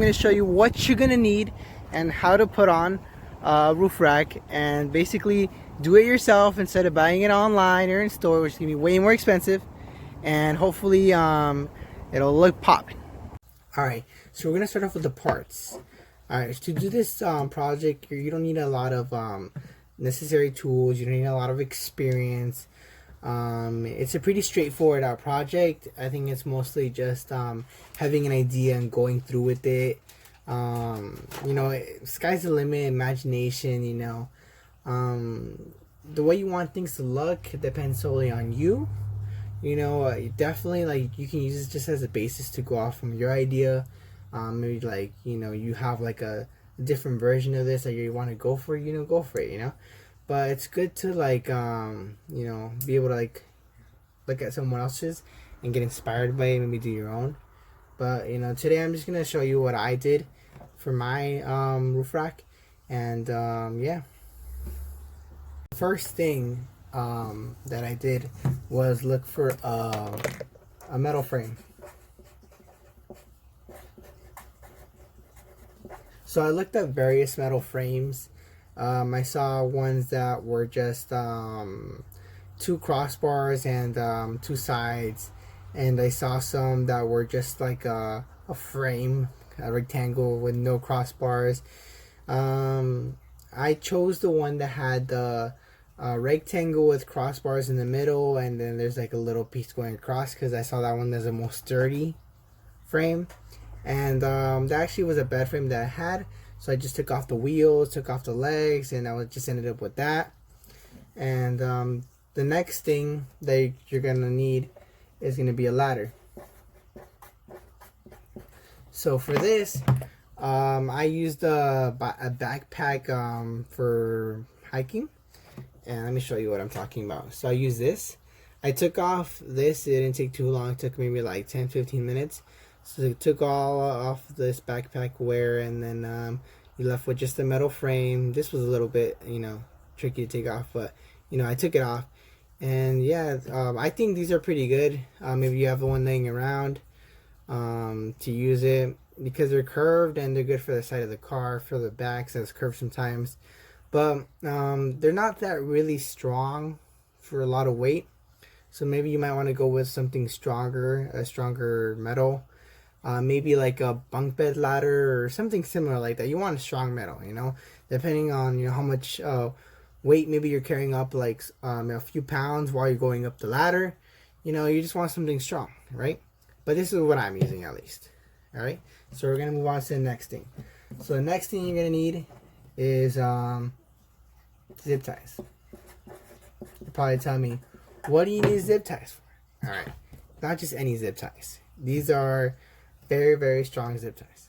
going to show you what you're going to need and how to put on a roof rack, and basically do it yourself instead of buying it online or in store, which is going to be way more expensive, and hopefully it'll look popping. Alright, so we're going to start off with the parts. Alright, to do this project, you don't need a lot of necessary tools, you don't need a lot of experience. It's a pretty straightforward project. I think it's mostly just having an idea and going through with it. You know, sky's the limit, imagination, you know. The way you want things to look depends solely on you. You know, definitely, like, you can use this just as a basis to go off from your idea. Maybe, like, you know, you have like a different version of this that you want to go for, you know, go for it, you know. But it's good to, like, you know, be able to, like, look at someone else's and get inspired by it, maybe do your own. But, you know, today I'm just going to show you what I did for my roof rack. And, yeah. First thing that I did was look for a metal frame. So I looked at various metal frames. I saw ones that were just 2 crossbars and 2 sides, and I saw some that were just like a frame, a rectangle with no crossbars. I chose the one that had the rectangle with crossbars in the middle, and then there's like a little piece going across, because I saw that one as the most sturdy frame. And that actually was a bed frame that I had, so I just took off the wheels, took off the legs, and I just ended up with that. And the next thing that you're gonna need is gonna be a ladder. So for this, I used a backpack for hiking, and let me show you what I'm talking about. So I used this. I took off this. It didn't take too long. It took maybe like 10-15 minutes. So it took all off this backpack wear, and then you left with just a metal frame. This was a little bit, you know, tricky to take off, but, you know, I took it off. And yeah, I think these are pretty good. Maybe you have one laying around to use it, because they're curved and they're good for the side of the car, for the back, so it's curved sometimes. But they're not that really strong for a lot of weight. So maybe you might want to go with something stronger, a stronger metal. Maybe like a bunk bed ladder or something similar like that. You want a strong metal, you know, depending on, you know, how much weight maybe you're carrying up, like a few pounds while you're going up the ladder. You know, you just want something strong, right? But this is what I'm using, at least. All right, so we're gonna move on to the next thing. So the next thing you're gonna need is zip ties. You're probably telling me, what do you need zip ties for? All right, not just any zip ties. These are very, very strong zip ties.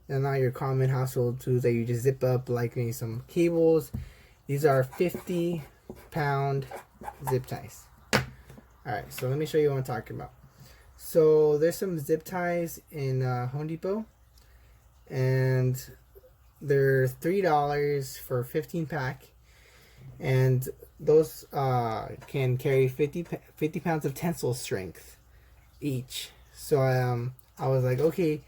They're not your common household tools that you just zip up like maybe some cables. These are 50-pound zip ties. Alright, so let me show you what I'm talking about. So there's some zip ties in Home Depot, and they're $3 for 15 pack, and those can carry 50 pounds of tensile strength each. So I was like, okay,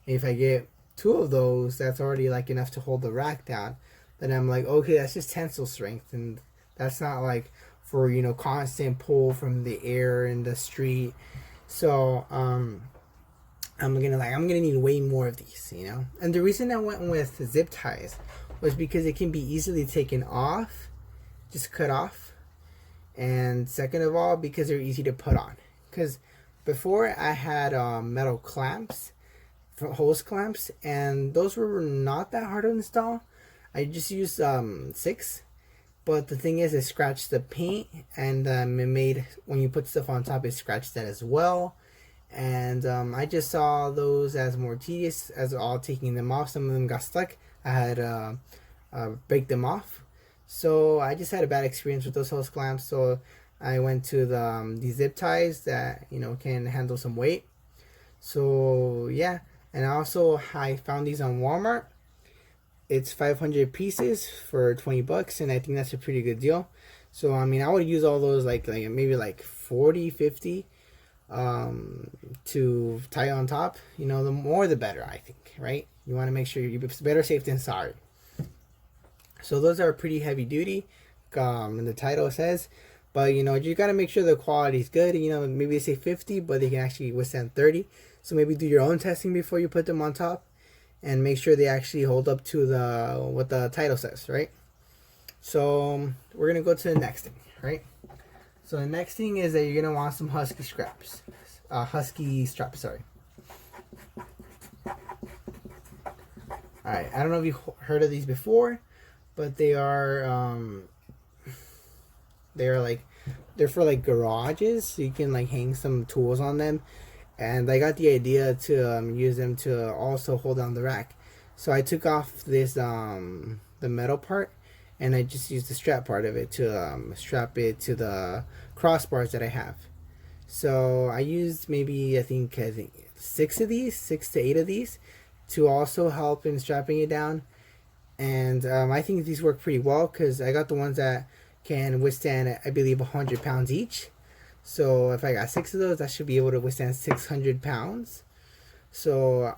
if I get 2 of those, that's already like enough to hold the rack down. Then I'm like, okay, that's just tensile strength, and that's not like for, you know, constant pull from the air in the street. So I'm gonna need way more of these, you know. And the reason I went with zip ties was because it can be easily taken off, just cut off, and second of all, because they're easy to put on. Because before I had metal clamps, hose clamps, and those were not that hard to install. I just used 6, but the thing is, it scratched the paint, and it made, when you put stuff on top, it scratched that as well. And I just saw those as more tedious as all taking them off. Some of them got stuck. I had break them off. So I just had a bad experience with those hose clamps. So I went to the zip ties that, you know, can handle some weight. So yeah, and also I found these on Walmart. It's 500 pieces for $20, and I think that's a pretty good deal. So I mean, I would use all those like maybe like 40, 50 to tie on top. You know, the more the better, I think, right? You want to make sure you're better safe than sorry. So those are pretty heavy duty, and the title says, but you know, you got to make sure the quality is good. You know, maybe they say 50, but they can actually withstand 30. So maybe do your own testing before you put them on top, and make sure they actually hold up to the what the title says, right? So we're gonna go to the next thing, right? So the next thing is that you're gonna want some husky straps, husky straps. Sorry. All right, I don't know if you've heard of these before, but they're for like garages, so you can like hang some tools on them. And I got the idea to use them to also hold on the rack. So I took off this the metal part, and I just used the strap part of it to strap it to the crossbars that I have. So I used maybe I think 6 to 8 of these to also help in strapping it down. And I think these work pretty well because I got the ones that can withstand, I believe, 100 pounds each. So if I got 6 of those, I should be able to withstand 600 pounds. So,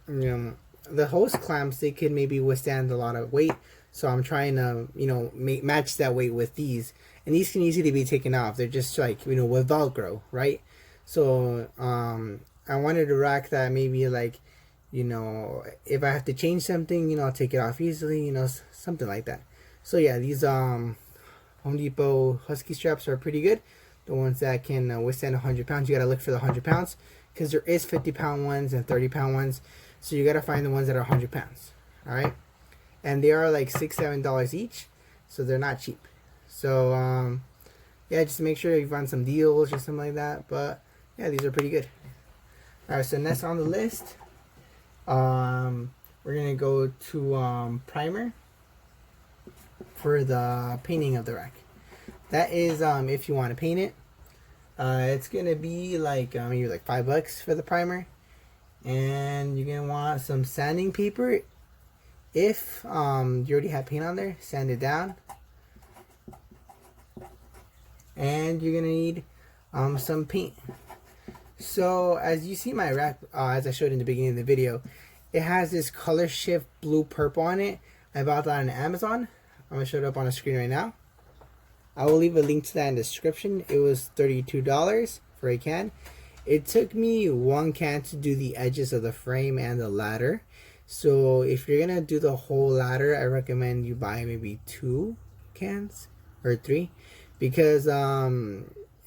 you know, the hose clamps, they could maybe withstand a lot of weight. So I'm trying to, you know, match that weight with these. And these can easily be taken off. They're just like, you know, with Velcro, right? So I wanted a rack that maybe like, you know, if I have to change something, you know, I'll take it off easily, you know, something like that. So yeah, these Home Depot husky straps are pretty good. The ones that can withstand 100 pounds. You gotta look for the 100 pounds because there is 50-pound ones and 30-pound ones. So you gotta find the ones that are 100 pounds. All right, and they are like $6-7 each, so they're not cheap. So yeah, just make sure you find some deals or something like that. But yeah, these are pretty good. All right, so next on the list, we're gonna go to primer for the painting of the rack. That is if you want to paint it. It's gonna be like maybe like $5 for the primer, and you're gonna want some sanding paper. If you already have paint on there, sand it down, and you're gonna need some paint. So as you see my rack, as I showed in the beginning of the video, it has this color shift blue purple on it. I bought that on Amazon. I'm gonna show it up on the screen right now. I will leave a link to that in the description. It was $32 for a can. It took me 1 can to do the edges of the frame and the ladder. So if you're gonna do the whole ladder, I recommend you buy maybe 2 cans or 3, because you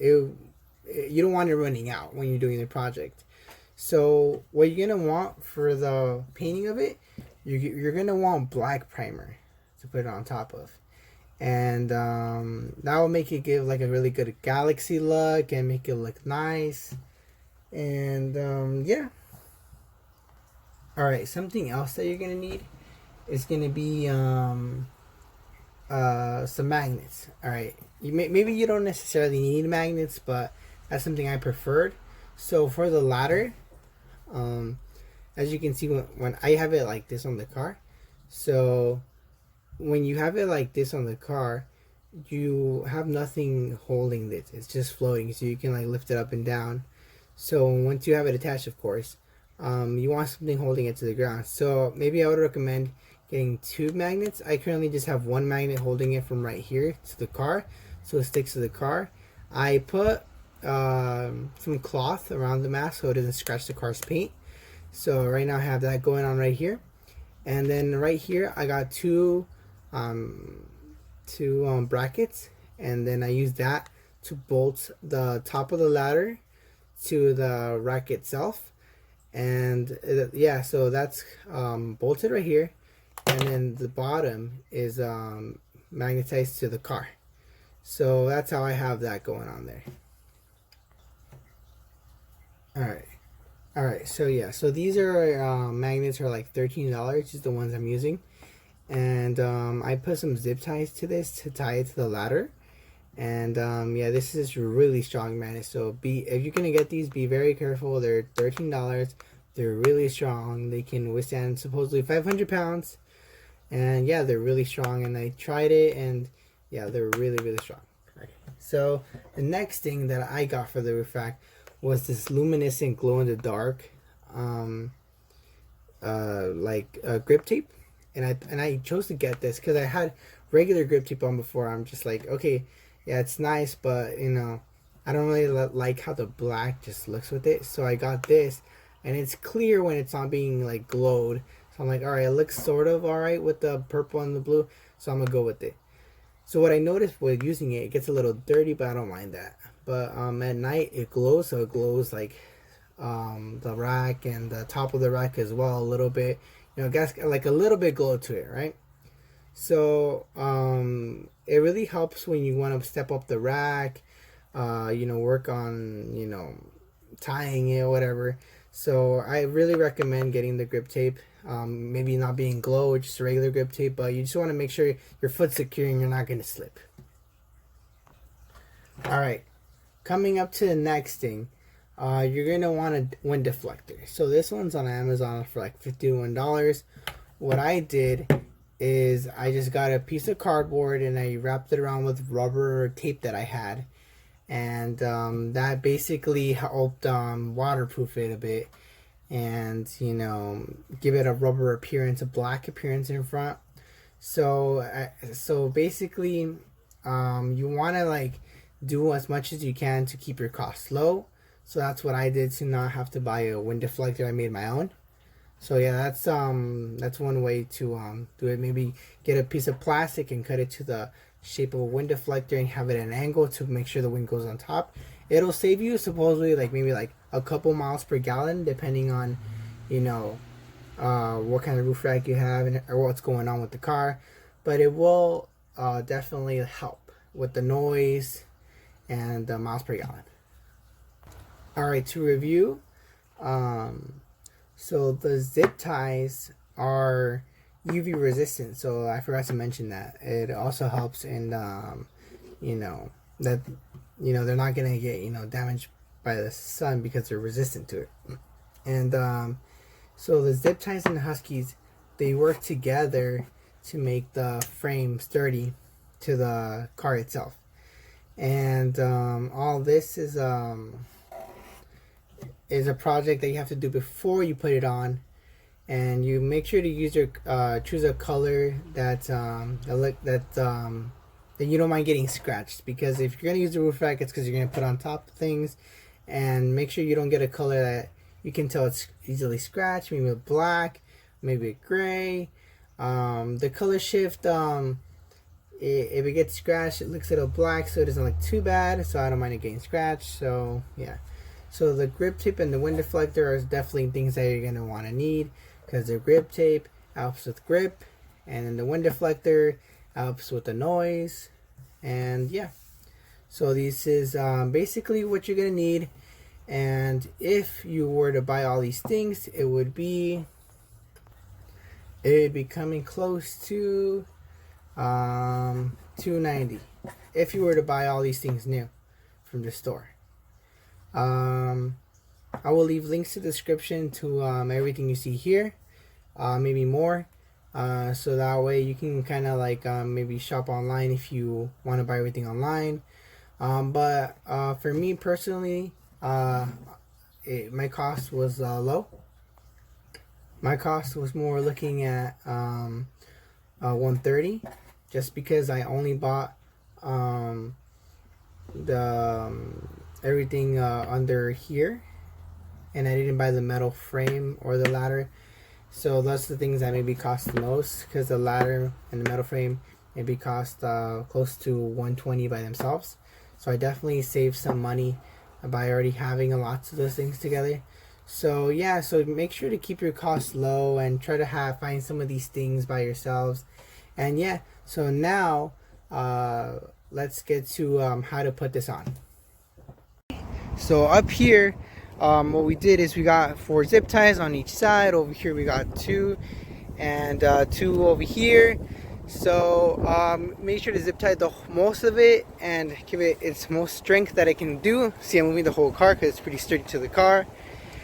don't want it running out when you're doing the project. So what you're gonna want for the painting of it, you're gonna want black primer to put it on top of. And that will make it give like a really good galaxy look and make it look nice. And yeah. Alright, something else that you're gonna need is gonna be some magnets. Alright, maybe you don't necessarily need magnets, but that's something I preferred. So for the ladder, as you can see, when I have it like this on the car, so when you have it like this on the car, you have nothing holding it. It's just floating, so you can like lift it up and down. So once you have it attached, of course, you want something holding it to the ground. So maybe I would recommend getting 2 magnets. I currently just have 1 magnet holding it from right here to the car, so it sticks to the car. I put some cloth around the mask so it doesn't scratch the car's paint. So right now I have that going on right here, and then right here I got two brackets, and then I use that to bolt the top of the ladder to the rack itself. And yeah, so that's bolted right here, and then the bottom is magnetized to the car. So that's how I have that going on there. Alright, so yeah, so these are magnets are like $13, just the ones I'm using. And I put some zip ties to this to tie it to the ladder. And yeah, this is really strong magnets. So if you're gonna get these, be very careful. They're $13. They're really strong. They can withstand supposedly 500 pounds. And yeah, they're really strong. And I tried it, and yeah, they're really strong. Okay. So the next thing that I got for the roof rack was this luminescent glow in the dark. grip tape, and I chose to get this because I had regular grip tape on before. I'm just like, okay, yeah, it's nice, but you know, I don't really like how the black just looks with it. So I got this, and it's clear when it's not being like glowed. So I'm like, all right, it looks sort of all right with the purple and the blue, so I'm gonna go with it. So what I noticed with using it, it gets a little dirty, but I don't mind that. But at night it glows, so it glows like the rack and the top of the rack as well a little bit. You know, it gets like a little bit glow to it, right? So it really helps when you want to step up the rack, you know, work on, you know, tying it or whatever. So I really recommend getting the grip tape. Maybe not being glow, just regular grip tape, but you just want to make sure your foot's secure and you're not going to slip. All right, coming up to the next thing, you're going to want a wind deflector. So this one's on Amazon for like $51. What I did is I just got a piece of cardboard and I wrapped it around with rubber tape that I had, and that basically helped waterproof it a bit, and you know, give it a rubber appearance, a black appearance in front. So basically, you want to like do as much as you can to keep your costs low. So that's what I did to not have to buy a wind deflector. I made my own. So yeah, that's one way to do it. Maybe get a piece of plastic and cut it to the shape of a wind deflector and have it at an angle to make sure the wind goes on top. It'll save you supposedly like maybe like a couple miles per gallon, depending on, you know, what kind of roof rack you have and or what's going on with the car. But it will definitely help with the noise and the miles per gallon. All right, to review, so the zip ties are UV resistant. So I forgot to mention that. It also helps in, you know, that, you know, they're not going to get, you know, damaged by the sun because they're resistant to it. And so the zip ties and the Huskies, they work together to make the frame sturdy to the car itself. And all this is a project that you have to do before you put it on, and you make sure to use your choose a color that you don't mind getting scratched, because if you're gonna use the roof rack, it's because you're gonna put on top of things, and make sure you don't get a color that you can tell it's easily scratched. Maybe a black, maybe a gray. The color shift, if it gets scratched, it looks a little black, so it doesn't look too bad. So I don't mind it getting scratched. So yeah. So the grip tape and the wind deflector are definitely things that you're gonna want to need, because the grip tape helps with grip, and then the wind deflector helps with the noise. And yeah, so this is basically what you're gonna need. And if you were to buy all these things, it would be coming close to $290 if you were to buy all these things new from the store. I will leave links to the description to everything you see here, maybe more, so that way you can kind of like maybe shop online if you want to buy everything online. But for me personally, my cost was low. My cost was more looking at $130, just because I only bought the everything under here, and I didn't buy the metal frame or the ladder. So that's the things that maybe cost the most, because the ladder and the metal frame maybe cost close to $120 by themselves. So I definitely saved some money by already having a lot of those things together. So yeah, so make sure to keep your costs low and try to find some of these things by yourselves. And yeah, so now let's get to how to put this on. So up here, what we did is we got 4 zip ties on each side. Over here we got 2, and 2 over here. So make sure to zip tie the most of it and give it its most strength that it can do. See, I'm moving the whole car because it's pretty sturdy to the car.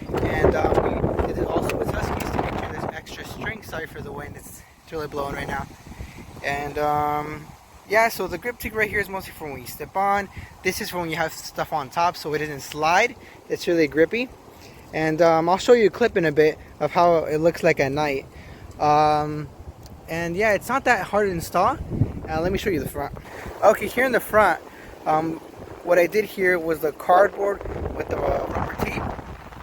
And we did it also with Huskies to make sure there's extra strength. Sorry for the wind, it's really blowing right now. And yeah, so the grip tape right here is mostly for when you step on. This is for when you have stuff on top so it doesn't slide. It's really grippy. And I'll show you a clip in a bit of how it looks like at night. And yeah, it's not that hard to install. Let me show you the front. Okay, here in the front, what I did here was the cardboard with the rubber tape,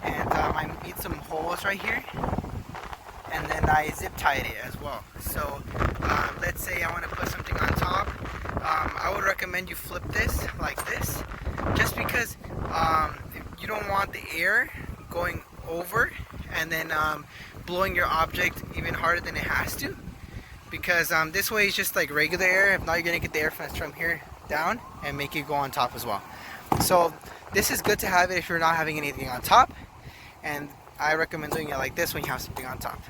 and I made some holes right here, and then I zip tied it as well. So let's say I want to put something on top. I would recommend you flip this like this, just because you don't want the air going over and then blowing your object even harder than it has to, because this way it's just like regular air. If not, you're gonna get the air from here down and make it go on top as well. So this is good to have it if you're not having anything on top, and I recommend doing it like this when you have something on top.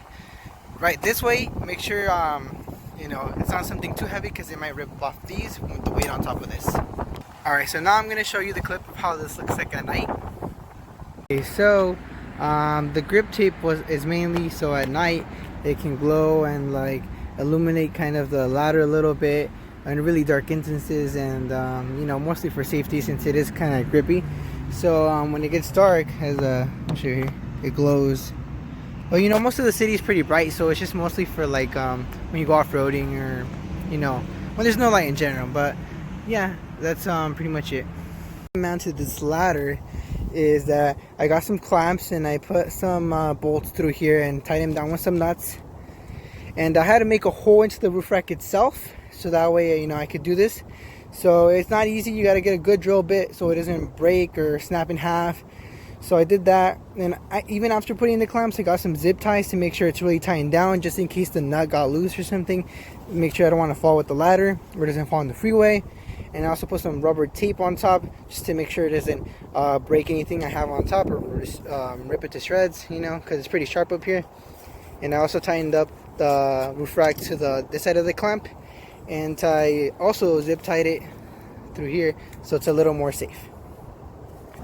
Right this way, make sure you know, it's not something too heavy, because it might rip off these with the weight on top of this. Alright, so now I'm going to show you the clip of how this looks like at night. Okay, so the grip tape is mainly so at night it can glow and like illuminate kind of the ladder a little bit in really dark instances, and you know, mostly for safety since it is kind of grippy. So when it gets dark, I'll show you here, it glows. Well, you know, most of the city is pretty bright, so it's just mostly for like when you go off-roading, or you know, when there's no light in general. But yeah, that's pretty much it. Mounted this ladder is that I got some clamps and I put some bolts through here and tied them down with some nuts, and I had to make a hole into the roof rack itself, so that way, you know, I could do this. So it's not easy. You got to get a good drill bit so it doesn't break or snap in half. So I did that, and even after putting the clamps, I got some zip ties to make sure it's really tying down, just in case the nut got loose or something. Make sure I don't want to fall with the ladder or it doesn't fall on the freeway. And I also put some rubber tape on top just to make sure it doesn't break anything I have on top, or rip it to shreds, you know, because it's pretty sharp up here. And I also tightened up the roof rack to this side of the clamp, and I also zip tied it through here so it's a little more safe.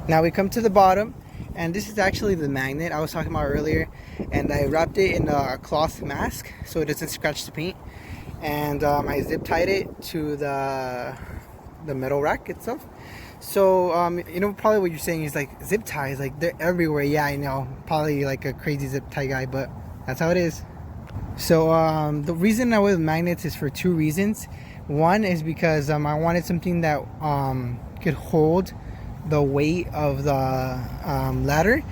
Now we come to the bottom, and this is actually the magnet I was talking about earlier, and I wrapped it in a cloth mask so it doesn't scratch the paint, and I zip tied it to the metal rack itself. So you know, probably what you're saying is like, zip ties, like they're everywhere. Yeah, I know, probably like a crazy zip tie guy, but that's how it is. So the reason I went with magnets is for two reasons. One is because I wanted something that could hold the weight of the ladder,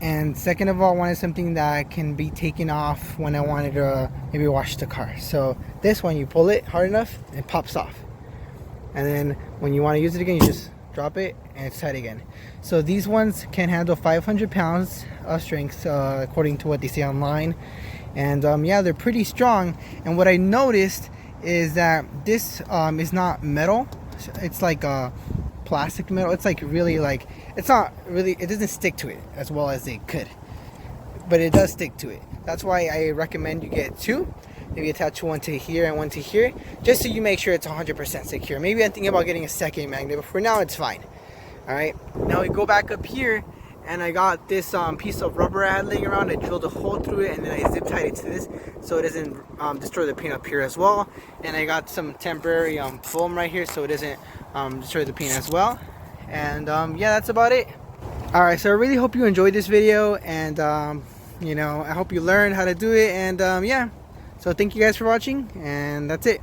and second of all, I wanted something that can be taken off when I wanted to maybe wash the car. So this one, you pull it hard enough, it pops off, and then when you want to use it again, you just drop it and it's tight again. So these ones can handle 500 pounds of strength, according to what they say online. And yeah, they're pretty strong. And what I noticed is that this is not metal, it's like a plastic metal. It's like really, like, it's not really, it doesn't stick to it as well as it could, but it does stick to it. That's why I recommend you get two, maybe attach one to here and one to here, just so you make sure it's 100% secure. Maybe I'm thinking about getting a second magnet, but for now it's fine. All right, now we go back up here, and I got this piece of rubber I had laying around. I drilled a hole through it, and then I zip tied it to this so it doesn't destroy the paint up here as well. And I got some temporary foam right here so it doesn't destroy the paint as well. And yeah, that's about it. Alright, so I really hope you enjoyed this video, and you know, I hope you learned how to do it. And yeah, so thank you guys for watching, and that's it.